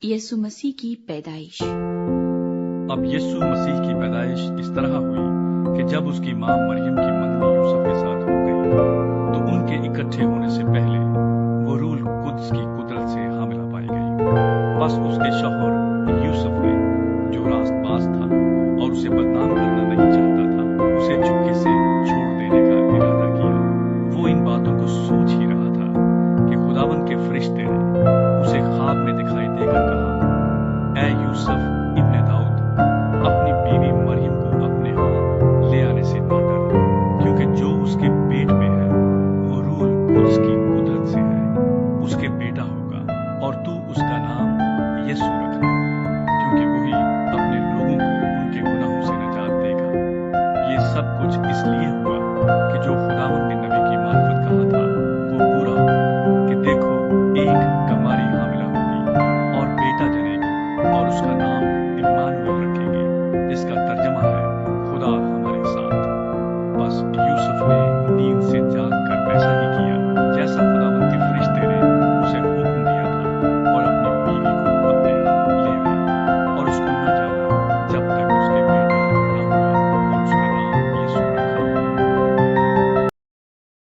یسوع مسیح کی پیدائش۔ اب یسوع مسیح کی پیدائش اس طرح ہوئی کہ جب اس کی ماں مریم کی منگنی یوسف کے ساتھ ہو گئی تو ان کے اکٹھے ہونے سے پہلے وہ روح القدس کی قدرت سے حاملہ پائی گئی۔ بس اس کے شوہر یوسف نے، جو راست باز تھا اور اسے بدنام کرنا نہیں چاہتا تھا، اسے چپکے سے چھوڑ دینے کا ارادہ کیا۔ وہ ان باتوں کو سوچ ہی رہا تھا کہ خداوند کے فرشتے نے اسے خواب میں دکھائی دے کر کہا، اے یوسف ابن داؤد، اپنی بیوی مریم کو اپنے ہاں لے آنے سے نہ ڈر، کیونکہ جو اس کے پیٹ میں ہے وہ روح القدس کی قدرت سے ہے۔ اس کے بیٹا ہوگا اور تو اس کا نام یسوع رکھنا، کیونکہ وہی اپنے لوگوں کو ان کے گناہوں سے نجات دے گا۔ یہ سب کچھ اس لیے ہوا کہ جو خداوند نے نبی کی معرفت کہا تھا وہ پورا ہو، کہ دیکھو ایک کماری حاملہ ہوگی اور بیٹا جنے گی اور اس کا نام